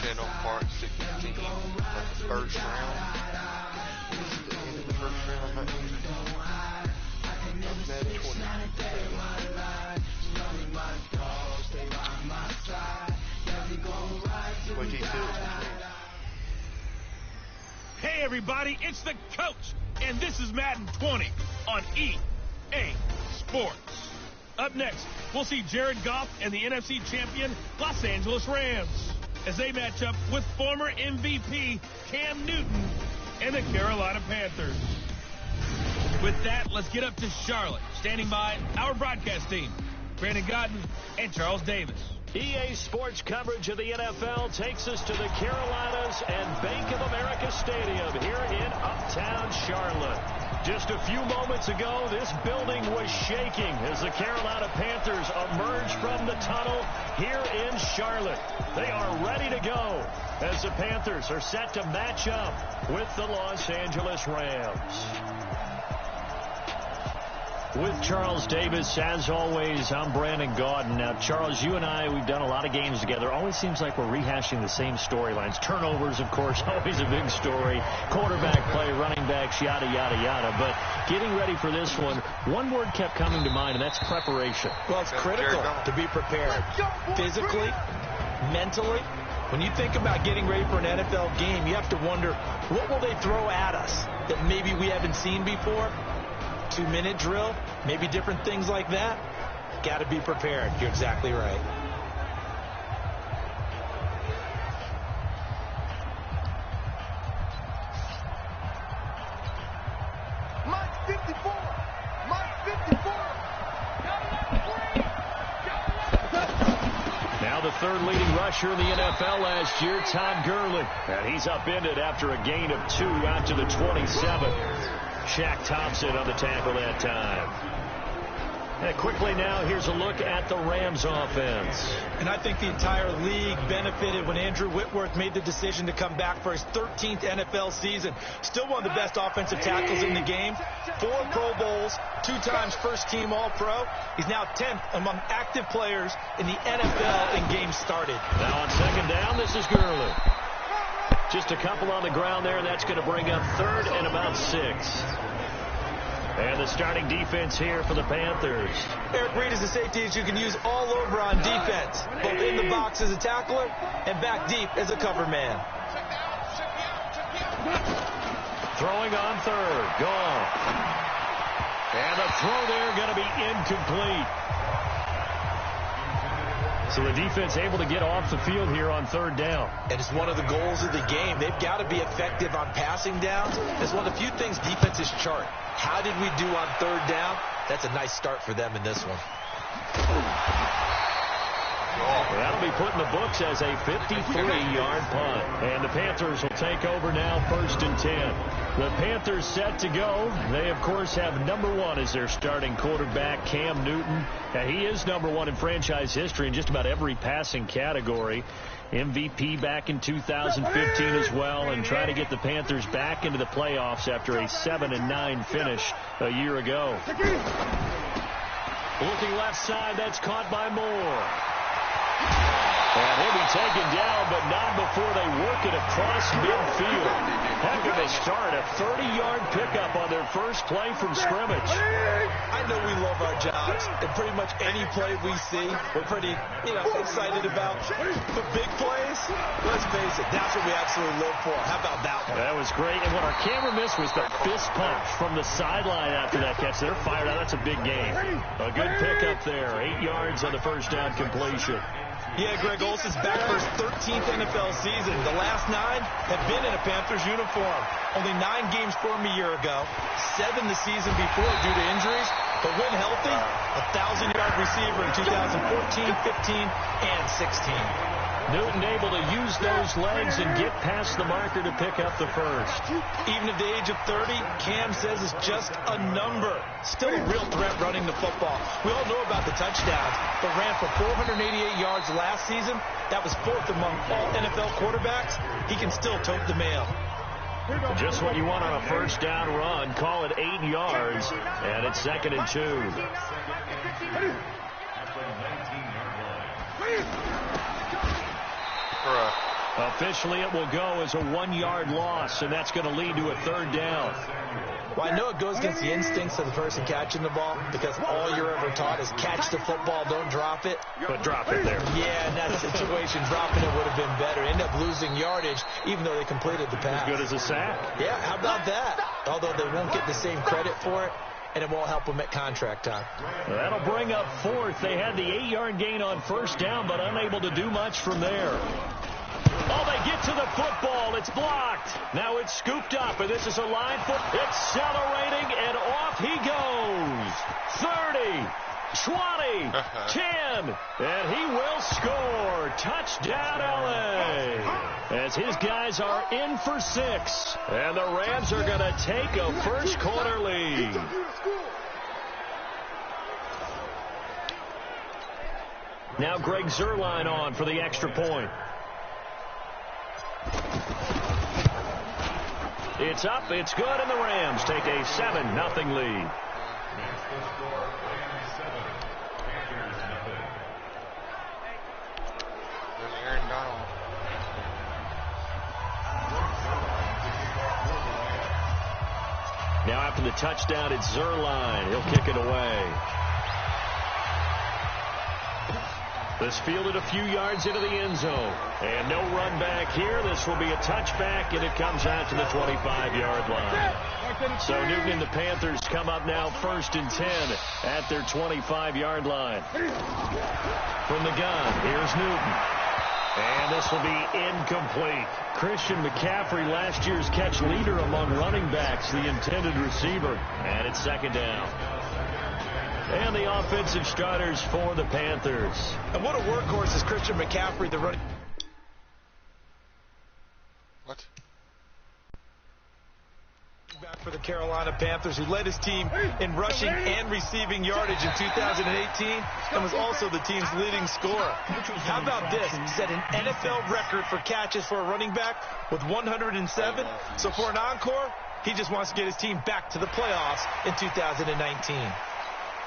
channel, March 16th, the first round. This is the end of the first round of Madden 20. What do you feel between? Hey everybody, it's the coach, and this is Madden 20 on EA Sports. Up next, we'll see Jared Goff and the NFC champion Los Angeles Rams as they match up with former MVP Cam Newton and the Carolina Panthers. With that, let's get up to Charlotte. Standing by, our broadcast team, Brandon Godden and Charles Davis. EA Sports coverage of the NFL takes us to the Carolinas and Bank of America Stadium here in uptown Charlotte. Just a few moments ago, this building was shaking as the Carolina Panthers emerged from the tunnel here in Charlotte. They are ready to go as the Panthers are set to match up with the Los Angeles Rams. With Charles Davis, as always, I'm Brandon Gaudin. Now, Charles, you and I, we've done a lot of games together. Always seems like we're rehashing the same storylines. Turnovers, of course, always a big story. Quarterback play, running backs, yada, yada, yada. But getting ready for this one word kept coming to mind, and that's preparation. Well, it's critical to be prepared. Physically, mentally. When you think about getting ready for an NFL game, you have to wonder, what will they throw at us that maybe we haven't seen before? 2-minute drill, maybe different things like that. Got to be prepared. You're exactly right. Mike 54. Mike 54. Now the third leading rusher in the NFL last year, Todd Gurley. And he's upended after a gain of 2 out to the 27. Shaq Thompson on the tackle that time. And quickly now, here's a look at the Rams offense. And I think the entire league benefited when Andrew Whitworth made the decision to come back for his 13th NFL season. Still one of the best offensive tackles in the game. 4 Pro Bowls, 2 times first-team All-Pro. He's now 10th among active players in the NFL in games started. Now on second down, this is Gurley. Just a couple on the ground there, and that's going to bring up third and about 6. And the starting defense here for the Panthers. Eric Reid is a safety that you can use all over on defense, both in the box as a tackler and back deep as a cover man. Throwing on third. Gone. And the throw there going to be incomplete. So the defense able to get off the field here on third down. And it's one of the goals of the game. They've got to be effective on passing downs. It's one of the few things defenses chart. How did we do on third down? That's a nice start for them in this one. Well, that'll be put in the books as a 53-yard punt. And the Panthers will take over now, 1st and 10. The Panthers set to go. They, of course, have number 1 as their starting quarterback, Cam Newton. Now, he is number 1 in franchise history in just about every passing category. MVP back in 2015 as well, and trying to get the Panthers back into the playoffs after a 7-9 finish a year ago. Looking left side, that's caught by Moore. And he'll be taken down, but not before they work it across midfield. Heck of a start, a 30-yard pickup on their first play from scrimmage. I know we love our jobs, and pretty much any play we see, we're pretty, excited about. But big plays, let's face it, that's what we absolutely live for. How about that one? That was great, and what our camera missed was the fist pump from the sideline after that catch. They're fired out. That's a big game. A good pickup there, 8 yards on the first down completion. Yeah, Greg Olson's back for his 13th NFL season. The last 9 have been in a Panthers uniform. Only 9 games for him a year ago, 7 the season before due to injuries. But when healthy, a 1,000-yard receiver in 2014, 15, and 16. Newton able to use those legs and get past the marker to pick up the first. Even at the age of 30, Cam says it's just a number. Still a real threat running the football. We all know about the touchdowns, but ran for 488 yards last season. That was 4th among all NFL quarterbacks. He can still tote the mail. Just what you want on a first down run. Call it 8 yards, and it's 2nd and 2. Officially, it will go as a 1-yard loss, and that's going to lead to a 3rd down. Well, I know it goes against the instincts of the person catching the ball because all you're ever taught is catch the football, don't drop it. But drop it there. Yeah, in that situation, dropping it would have been better. End up losing yardage, even though they completed the pass. As good as a sack. Yeah, how about that? Although they won't get the same credit for it, and it won't help them at contract time. That'll bring up 4th. They had the 8-yard gain on 1st down, but unable to do much from there. Oh, they get to the football. It's blocked. Now it's scooped up, and this is a line foot. Accelerating, and off he goes. 30, 20, 10, and he will score. Touchdown, LA. As his guys are in for 6, and the Rams are going to take a first-quarter lead. Now Greg Zuerlein on for the extra point. It's up, it's good, and the Rams take a 7-0 lead. Aaron Donald. Now after the touchdown, it's Zuerlein. He'll kick it away. This fielded a few yards into the end zone. And no run back here. This will be a touchback, and it comes out to the 25-yard line. So Newton and the Panthers come up now 1st and 10 at their 25-yard line. From the gun, here's Newton. And this will be incomplete. Christian McCaffrey, last year's catch leader among running backs, the intended receiver. And it's 2nd down. And the offensive starters for the Panthers. And what a workhorse is Christian McCaffrey, the running What? back for the Carolina Panthers, who led his team in rushing and receiving yardage in 2018 and was also the team's leading scorer. How about this? Set an NFL record for catches for a running back with 107. So for an encore, he just wants to get his team back to the playoffs in 2019.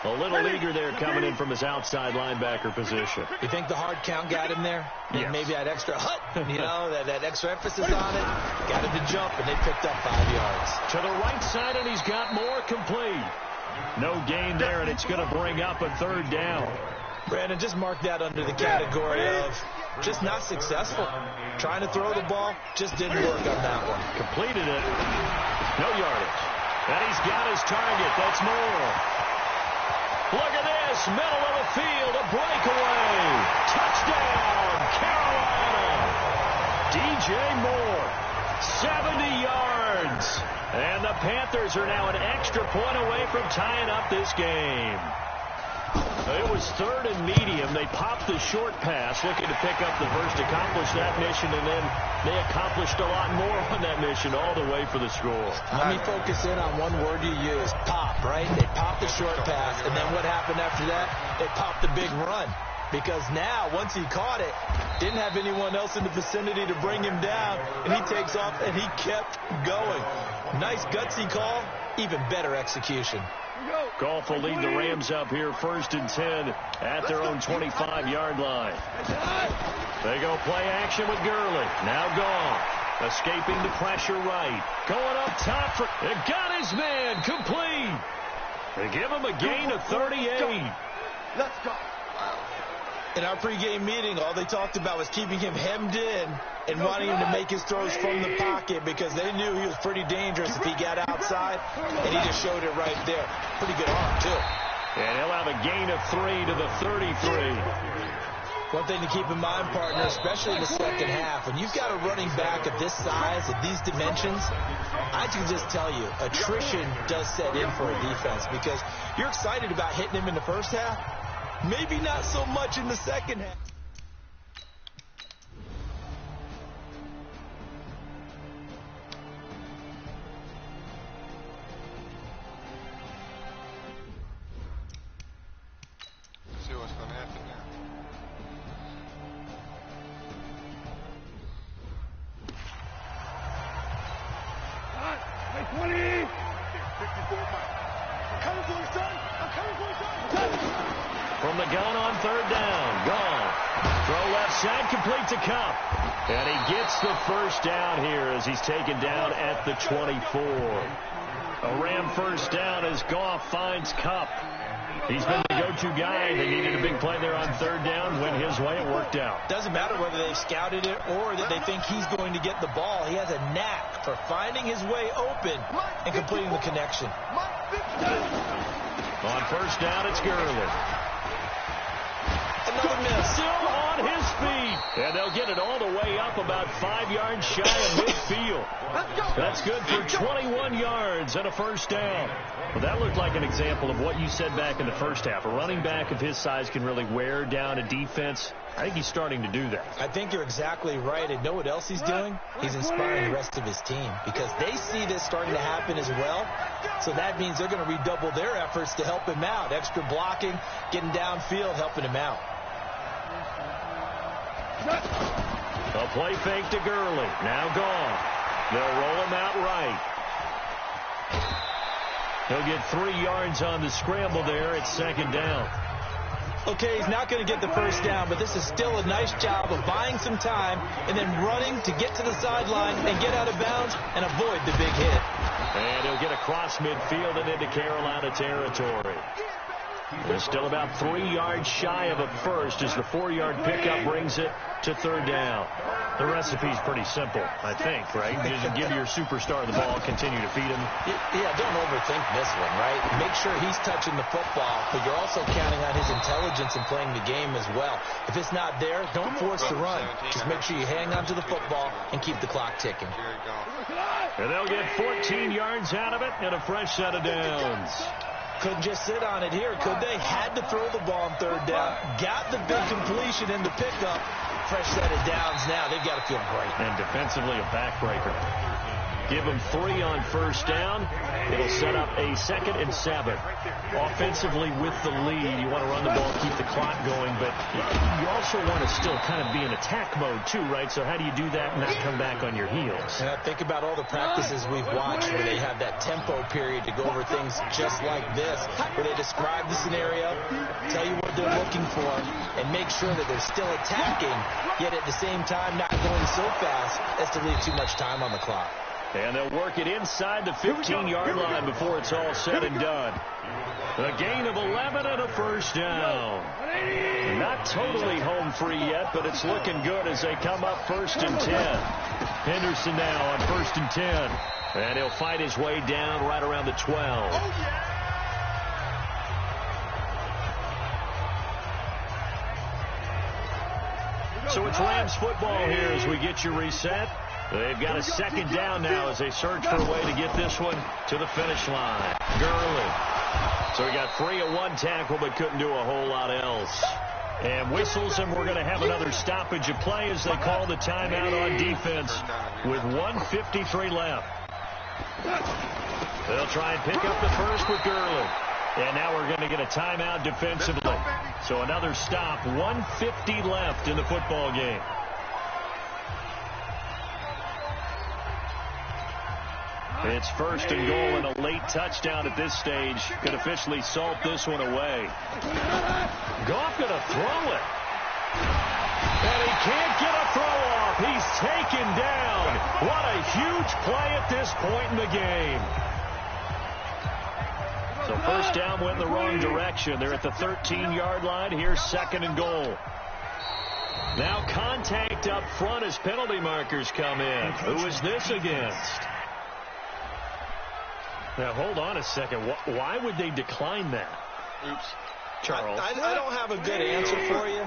A little eager there coming in from his outside linebacker position. You think the hard count got him there? Yes. Maybe that extra that extra emphasis on it. Got him to jump, and they picked up 5 yards. To the right side, and he's got more complete. No gain there, and it's going to bring up a 3rd down. Brandon, just mark that under the category of just not successful. Trying to throw the ball, just didn't work on that one. Completed it. No yardage. And he's got his target. That's Moore. Look at this, middle of the field, a breakaway. Touchdown, Carolina. DJ Moore, 70 yards. And the Panthers are now an extra point away from tying up this game. It was 3rd and medium. They popped the short pass, looking to pick up the first, accomplish that mission, and then they accomplished a lot more on that mission all the way for the score. Let me focus in on one word you use, pop, right? They popped the short pass, and then what happened after that? They popped the big run. Because now, once he caught it, didn't have anyone else in the vicinity to bring him down, and he takes off, and he kept going. Nice gutsy call, even better execution. Goff will lead the Rams up here 1st and 10 at their own 25-yard line. They go play action with Gurley. Now Goff escaping the pressure right. Going up top. It got his man complete. They give him a gain of 38. Let's go. In our pregame meeting, all they talked about was keeping him hemmed in and wanting him to make his throws from the pocket because they knew he was pretty dangerous if he got outside, and he just showed it right there. Pretty good arm, too. And he'll have a gain of 3 to the 33. One thing to keep in mind, partner, especially in the second half, when you've got a running back of this size, of these dimensions, I can just tell you, attrition does set in for a defense because you're excited about hitting him in the first half. Maybe not so much in the second half. Let's see what's going to happen now. Hey, 20. 54 miles. I'm coming for you, son. I'm coming for you, son. From the gun on 3rd down. Gone. Throw left side, complete to Cup. And he gets the first down here as he's taken down at the 24. A Ram first down as Goff finds Kupp. He's been the go-to guy. They needed a big play there on third down. Went his way. It worked out. Doesn't matter whether they've scouted it or that they think he's going to get the ball. He has a knack for finding his way open and completing the connection. On first down, it's Gurley. Another miss. Still on his feet. And they'll get it all the way up about 5 yards shy of midfield. That's good for 21 yards and a first down. Well, that looked like an example of what you said back in the first half. A running back of his size can really wear down a defense. I think he's starting to do that. I think you're exactly right. And know what else he's doing? He's inspiring the rest of his team because they see this starting to happen as well. So that means they're going to redouble their efforts to help him out. Extra blocking, getting downfield, helping him out. A play fake to Gurley. Now gone. They'll roll him out right. He'll get 3 yards on the scramble there. It's second down. Okay, he's not going to get the first down, but this is still a nice job of buying some time and then running to get to the sideline and get out of bounds and avoid the big hit. And he'll get across midfield and into Carolina territory. They're still about 3 yards shy of a first as the 4-yard pickup brings it to third down. The recipe's pretty simple, I think, right? You just give your superstar the ball, continue to feed him. Yeah, don't overthink this one, right? Make sure he's touching the football, but you're also counting on his intelligence in playing the game as well. If it's not there, don't force the run. Just make sure you hang on to the football and keep the clock ticking. And they'll get 14 yards out of it and a fresh set of downs. Couldn't just sit on it here, could they? Had to throw the ball on third down. Got the big completion in the pickup. Fresh set of downs now. They've got to feel great. And defensively, a backbreaker. Give them 3 on first down. It'll set up a 2nd and 7. Offensively with the lead, you want to run the ball, keep the clock going, but you also want to still kind of be in attack mode too, right? So how do you do that and not come back on your heels? Yeah, think about all the practices we've watched where they have that tempo period to go over things just like this, where they describe the scenario, tell you what they're looking for, and make sure that they're still attacking, yet at the same time not going so fast as to leave too much time on the clock. And they'll work it inside the 15-yard line before it's all said and done. A gain of 11 and a first down. Not totally home free yet, but it's looking good as they come up 1st and 10. Henderson now on 1st and 10. And he'll fight his way down right around the 12. So it's Rams football here as we get you reset. They've got a 2nd down now as they search for a way to get this one to the finish line. Gurley. So he got free of 1 tackle but couldn't do a whole lot else. And whistles, and we're going to have another stoppage of play as they call the timeout on defense with 1:53 left. They'll try and pick up the first with Gurley. And now we're going to get a timeout defensively. So another stop, 1:50 left in the football game. It's 1st and goal, and a late touchdown at this stage could officially salt this one away. Goff going to throw it. And he can't get a throw off. He's taken down. What a huge play at this point in the game. So first down went in the wrong direction. They're at the 13-yard line. Here's 2nd and goal. Now contact up front as penalty markers come in. Who is this against? Now, hold on a second. Why would they decline that? Oops. Charles? I don't have a good answer for you,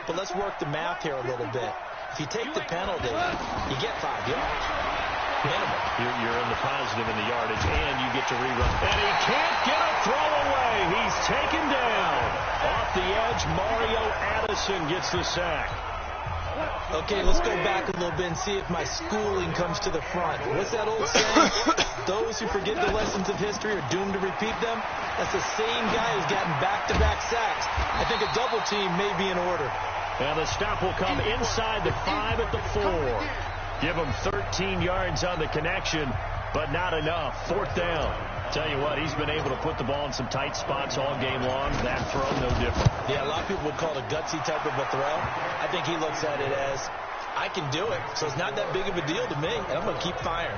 but let's work the math here a little bit. If you take the penalty, you get 5 yards. Minimum. You're in the positive in the yardage, and you get to rerun. And he can't get a throw away. He's taken down. Off the edge, Mario Addison gets the sack. Okay, let's go back a little bit and see if my schooling comes to the front. What's that old saying? Those who forget the lessons of history are doomed to repeat them. That's the same guy who's gotten back-to-back sacks. I think a double team may be in order. And the stop will come inside the 5 at the 4. Give him 13 yards on the connection, but not enough. 4th down. Tell you what, he's been able to put the ball in some tight spots all game long. That throw, no different. Yeah, a lot of people would call it a gutsy type of a throw. I think he looks at it as I can do it, so it's not that big of a deal to me, and I'm going to keep firing.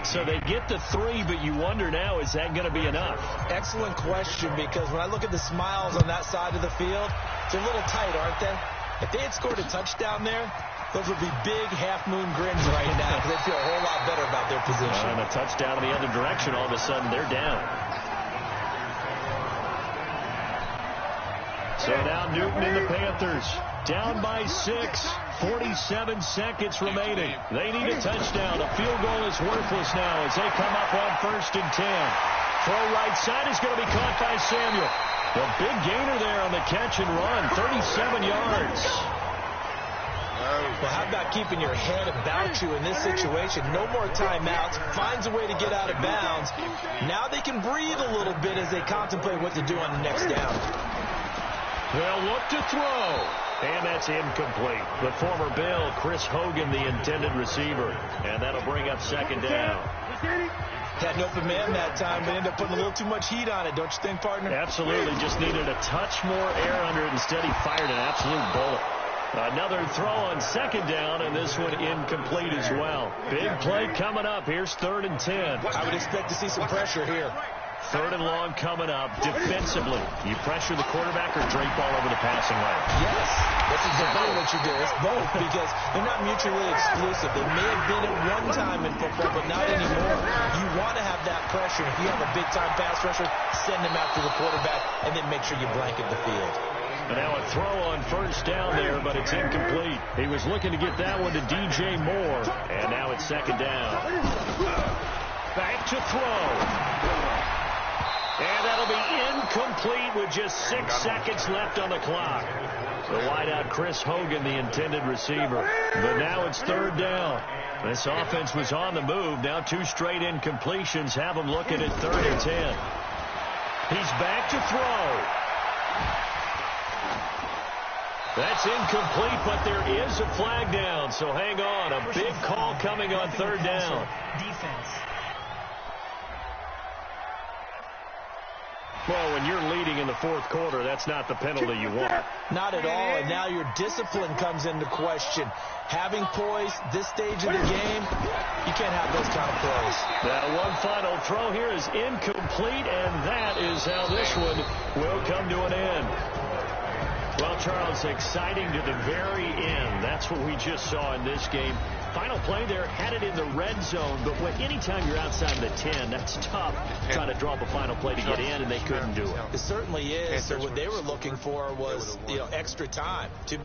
So they get the 3, but you wonder now, is that going to be enough? Excellent question, because when I look at the smiles on that side of the field, it's a little tight, aren't they? If they had scored a touchdown there, those would be big half-moon grins right now, because they'd feel a whole lot better about their position. And a touchdown in the other direction, all of a sudden they're down. So now Newton and the Panthers down by 6, 47 seconds remaining. They need a touchdown. A field goal is worthless now as they come up on 1st and 10. Throw right side is going to be caught by Samuel. The big gainer there on the catch and run, 37 yards. Well, how about keeping your head about you in this situation? No more timeouts. Finds a way to get out of bounds. Now they can breathe a little bit as they contemplate what to do on the next down. They'll look to throw. And that's incomplete. The former Bill, Chris Hogan, the intended receiver. And that'll bring up 2nd down. Had an open man that time, but ended up putting a little too much heat on it, don't you think, partner? Absolutely. Just needed a touch more air under it. Instead, he fired an absolute bullet. Another throw on 2nd down, and this one incomplete as well. Big play coming up. Here's 3rd and 10. I would expect to see some pressure here. 3rd and long coming up. Defensively, you pressure the quarterback or drape all over the passing lane? Yes, that's exactly what you do. It's both, because they're not mutually exclusive. They may have been at one time in football, but not anymore. You want to have that pressure. If you have a big-time pass rusher, send them after the quarterback, and then make sure you blanket the field. And now a throw on 1st down there, but it's incomplete. He was looking to get that one to DJ Moore, and now it's 2nd down. Back to throw. And that'll be incomplete with just 6 seconds left on the clock. The wideout Chris Hogan, the intended receiver. But now it's 3rd down. This offense was on the move. Now 2 straight incompletions have them looking at 3rd and 10. He's back to throw. That's incomplete, but there is a flag down. So hang on. A big call coming on 3rd down. Defense. Well, when you're leading in the 4th quarter, that's not the penalty you want. Not at all, and now your discipline comes into question. Having poise this stage of the game, you can't have those kind of plays. That one final throw here is incomplete, and that is how this one will come to an end. Well, Charles, exciting to the very end. That's what we just saw in this game. Final play there, had it in the red zone, but anytime you're outside the 10, that's tough trying to draw up a final play to get in, and they couldn't do it. It certainly is. So what they were looking for was, extra time to